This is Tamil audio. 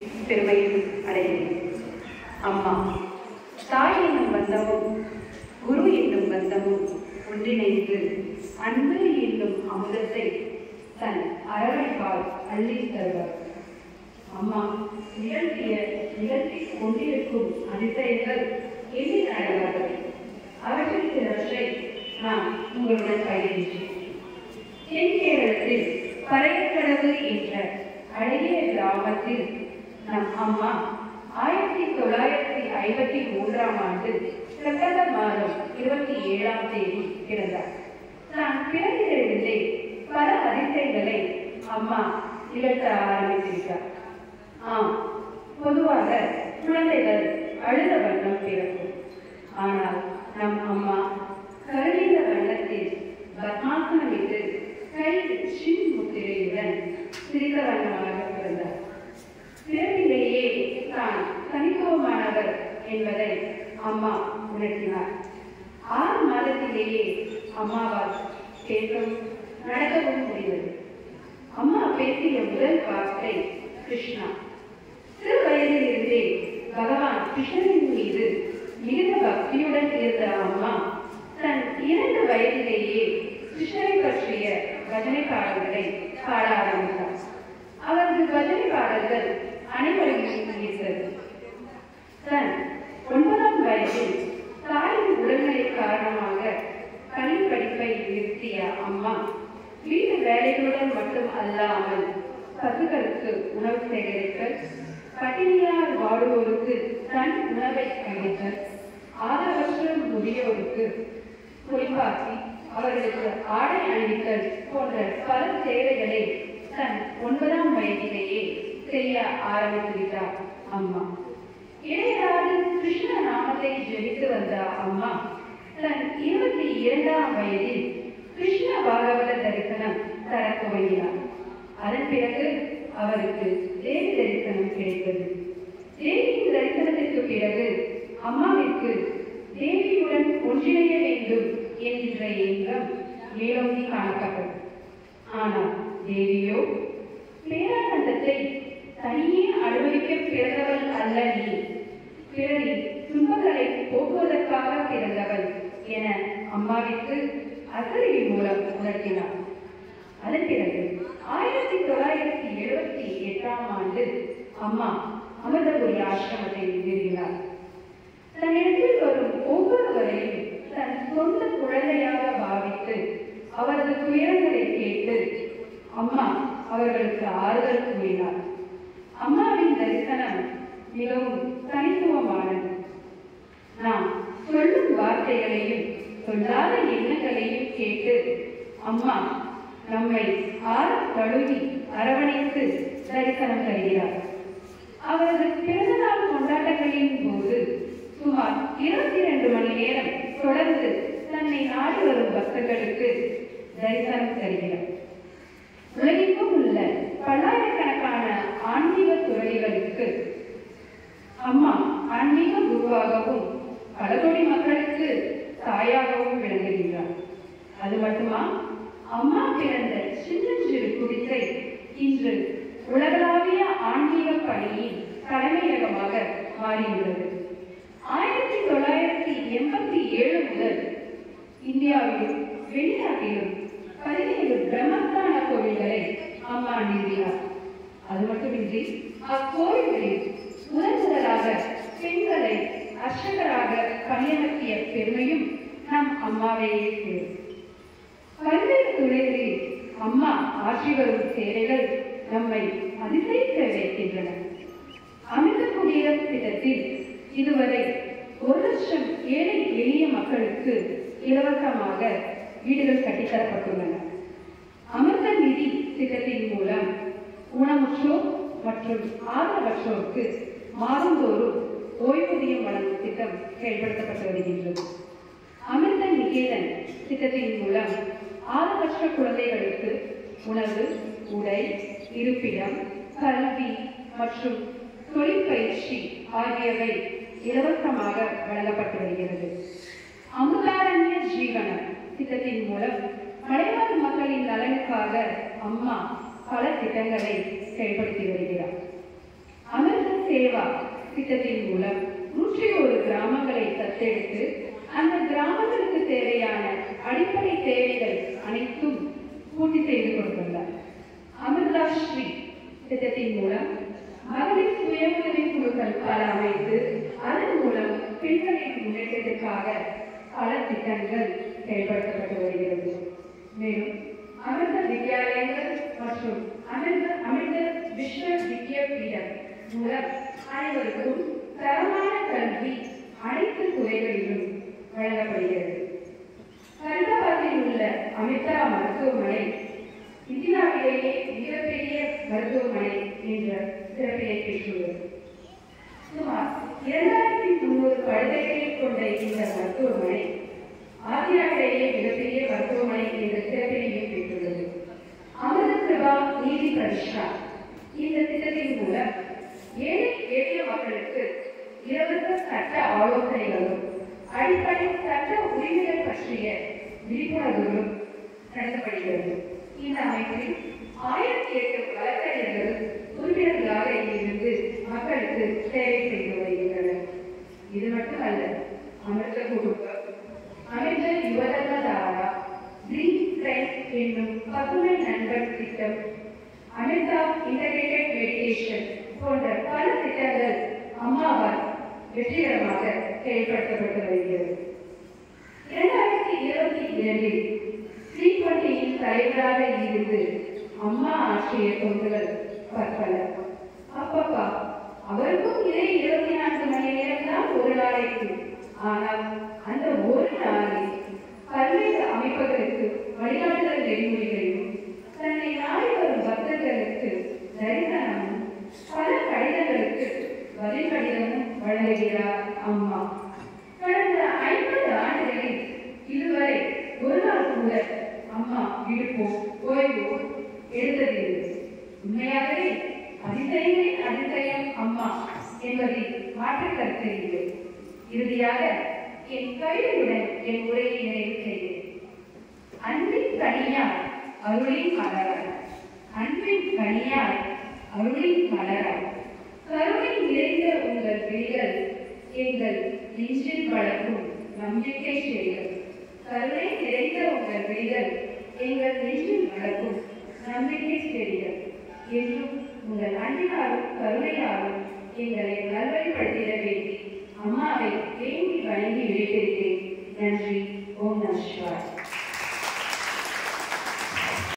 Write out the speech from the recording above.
பெருமையும் அடைகிறேன். அம்மா தாய் என்னும் பந்தமும் குரு என்னும் பந்தமும் ஒன்றிணைந்து அன்பு என்னும் அமுதத்தை தன் அரவணைப்பால் அள்ளி தருவார். அம்மா நிகழ்த்தி கொண்டிருக்கும் அதிசயங்கள் எண்ணில் அடங்காதவை. அவற்றில் சிலவற்றை நான் உங்களுடன் பகிர்கின்றேன். தென் கேரளத்தில் பறையக்கடவு என்ற அழகிய கிராமத்தில் நம் அம்மா 1953 செப்டம்பர் மாதம் 27 பிறந்தார். நான் பிறந்ததிலிருந்தே பல அதிசயங்களை அம்மா நிகழ்த்த ஆரம்பித்திருக்கிறார். பொதுவாக குழந்தைகள் அழுத வண்ணம் பிறக்கும். ஆனால் நம் அம்மா கருநீல வண்ணத்தில் பத்மாசனமிட்டு கையில் சின் முத்திரையுடன் சிறித வண்ணமாக பிறந்தார். பிறப்பிலேயே தான் தனித்துவமானவர் என்பதை அம்மா உணர்த்தினார். 6 மாதத்திலேயே அம்மாவால் பேசவும் நடக்கவும் முடிந்தது. அம்மா பேசிய முதல் வார்த்தை கிருஷ்ணா. சிறு வயதிலிருந்தே பகவான் கிருஷ்ணனின் மீது மிகுந்த பக்தியுடன் இருந்த அம்மா தன் 2 வயதிலேயே கிருஷ்ணனை பற்றிய பஜனை பாடல்களை பாட ஆரம்பித்தார். அவரது பஜனை பாடல்கள் அனைவரையும் ஈர்த்தது. தன் 9ஆம் வயதில் தாயின் உடல்நிலை காரணமாக பள்ளி படிப்பை நிறுத்திய அம்மா வீட்டு வேலைகளுடன் மட்டும் அல்லாமல் பசுக்களுக்கு உணவு சேகரித்தல், பட்டினியால் வாடுவோருக்கு தன் உணவை அளித்தல், ஆதரவற்ற முதியோருக்கு குளிப்பாக்கி அவர்களுக்கு ஆடை அணிவித்தல் போன்ற பல சேவைகளை தன் 9ஆம் வயதிலேயே செய்ய ஆரம்பித்துவிட்டார் அம்மா. இடையராது கிருஷ்ண நாமத்தை ஜெபித்து வந்த அம்மா தன் 22ஆம் வயதில் கிருஷ்ண பாகவத தரிசனம் தர துவங்கினார். அதன் பிறகு அவருக்கு தேவி தரிசனம் கிடைத்தது. தேவியின் தரிசனத்திற்கு பிறகு அம்மாவிற்கு தேவியுடன் ஒன்றிணைய வேண்டும் என்ற எண்ணம் மேலோங்கி காணப்பட்டது. ஆனால் தேவியோ, பேரானந்தத்தை தனியே அனுபவிக்க பிறந்தவள் அல்ல நீ, பிறரின் துன்பங்களை போக்குவதற்காக பிறந்தவள் என அம்மாவிற்கு அசரிவி மூலம் உணர்த்தினார். அதன் பிறகு 1978 அம்மா அமிர்தபுரி ஆசிரமத்தை நிறுவினார். தன்னிடத்தில் வரும் ஒவ்வொருவரையும் தன் சொந்த குழந்தையாக பாவித்து அவரது துயரங்களை கேட்டு அம்மா அவர்களுக்கு ஆறுதல் கூறினார். அம்மாவின் தரிசனம் மிகவும் தனித்துவமானது. நாம் சொல்லும் வார்த்தைகளையும் சொல்லாத எண்ணங்களையும் கேட்டு அம்மா நம்மை தழுவி அரவணைத்து தரிசனம் தருகிறார். அவரது பிறந்தநாள் கொண்டாட்டங்களின் போது சுமார் 22 மணி நேரம் தொடர்ந்து தன்னை நாடி வரும் பக்தர்களுக்கு தரிசனம் தருகிறார். உலகெங்கும் உள்ள பல்லாயிரக்கணக்கான ஆன்மீக துறவிகளுக்கு அம்மா ஆன்மீக குருவாகவும் பல கோடி மக்களுக்கு தாயாகவும் விளங்குகின்றார். அது மட்டுமா, அம்மா பிறந்த சின்னஞ்சிறு குடிசை இன்று உலகளாவிய ஆன்மீக பணியின் தலைமையகமாக மாறியுள்ளது. 1987 முதல் இந்தியாவிலும் வெளிநாட்டிலும் 17 பிரம்மஸ்தான கோவில்களை அம்மா நிறுவினார். அது மட்டுமின்றி அக்கோவில்களில் முதலாக பெண்களை அர்ச்சகராக பணியமர்த்திய பெருமையும் நம் அம்மாவையே சேரும். பல்வேறு துறைகளில் அம்மா ஆற்றி வரும் சேவைகள் நம்மை அதிசயிக்க வைக்கின்றன. அமிர்த குடியரசு திட்டத்தில் இதுவரை 1,00,000 ஏழை எளிய மக்களுக்கு இலவசமாக வீடுகள் கட்டித்தரப்பட்டுள்ளன. அமிர்த நிதி திட்டத்தின் மூலம் ஊனமுற்றோர் மற்றும் ஆதரவற்றோருக்கு மாதந்தோறும் ஓய்வூதியம் வழங்கும் திட்டம் செயல்படுத்தப்பட்டு வருகின்றது. அமிர்த நிகேதன் திட்டத்தின் மூலம் ஆதரவற்ற குழந்தைகளுக்கு உணவு, உடை, இருப்பிடம், கல்வி மற்றும் தொழிற்பயிற்சி ஆகியவை இலவசமாக வழங்கப்பட்டு வருகிறது. அமுதாரண்ய ஜீவன திட்டத்தின் மூலம் மலைவாழ் மக்களின் நலனுக்காக அம்மா பல திட்டங்களை செயல்படுத்தி வருகிறார். அமிர்த சேவா திட்டத்தின் மூலம் 101 கிராமங்களை தத்தெடுத்து அந்த கிராமங்களுக்கு தேவையான அடிப்படை தேவைகள் அனைத்தும் பூர்த்தி செய்து கொடுத்துள்ளார். அமிர்தா ஸ்ரீ திட்டத்தின் மூலம் மகளிர் சுய உதவி குழுக்கள் பல அமைத்து அதன் மூலம் பெண்களின் முன்னேற்றத்திற்காக பல திட்டங்கள் செயல்படுத்தப்பட்டு வருகிறது. மேலும் அமிர்த வித்யாலயங்கள் மற்றும் அமிர்த விஸ்வ வித்யாபீடம் மூலம் அனைவருக்கும் தரமான கல்வி அனைத்து துறைகளிலும் வழங்கப்படுகிறது. ஹைதராபாத்தில் உள்ள அமிர்தா மருத்துவமனை இந்தியாவிலேயே மிகப்பெரிய மருத்துவமனை என்ற சிறப்பினை பெற்றுள்ளது. சுமார் 2300 படுக்கைகளை கொண்ட இந்த மருத்துவமனை ஆசியாவிலேயே மிகப்பெரிய மருத்துவமனை என்ற சிறப்பினையும் பெற்றுள்ளது. அமிர்த பிரபா நீதி பரிஷ்கா இந்த திட்டத்தின் மூலம் ஏழை எளிய மக்களுக்கு இலவச சட்ட ஆலோசனைகளும் அடிப்படை சட்ட உரிமைகள் பற்றிய விழிப்புணர்வுகளும் நடத்தப்படுகிறது. இந்த அமைப்பில் 1008 வழக்கறிஞர்கள் உறுப்பினர்களாக இருந்து மக்களுக்கு சேவை செய்து வருகின்றனர். இது மட்டுமல்ல, அமிர்த குடும்பம், அமிர்த யுவதர்மதாரா, கிரீன் ஃப்ரெண்ட் என்னும் பசுமை நண்பர் திட்டம், அமிர்தா இன்டகிரேட்டட் மெடிடேஷன் போன்ற பல திட்டங்கள் அம்மாவால் வெற்றிகரமாக செயல்படுத்தப்பட்டு வருகிறது. 2022 T20 தலைவராக இருந்து அம்மா ஆற்றிய தொண்டுகள் பற்பல. அப்பப்பா, அவருக்கும் இதே 24 மணி நேரம் தான் ஒரு நாளைக்கு. ஆனால் அந்த ஒரு நாளில் பல்வேறு அமைப்புகளுக்கு வழிகாட்டுதல் நெறிமுறைகளையும் தன்னை நாடி வரும் பக்தர்களுக்கு தரிசனமும் பல கடிதங்களுக்கு பதில் கடிதமும் வழங்குகிறார் அம்மா. கடந்த 50 ஆண்டுகளில் இதுவரை ஒரு நாள் கூட அம்மா விடுப்போ ஓய்வோ எடுத்ததில்லை. உண்மையாகவே அதிசயங்களின் அதிசயம் அம்மா என்பதில் மாற்று கருத்து இல்லை. இறுதியாக என் கையுடன் என் உரையை நிறைவு செய்தேன். அன்பின் கனியாய் அருளின் மலராய், அன்பின் கனியாய் அருளின் மலராய், கருணை நிறைந்த உங்கள் விழிகள் எங்கள் நெஞ்சில் வளர்க்கும் நம்பிக்கை செய்கள். கருணை நிறைந்த உங்கள் விழிகள் எங்கள் நெஞ்சில் வளர்க்கும்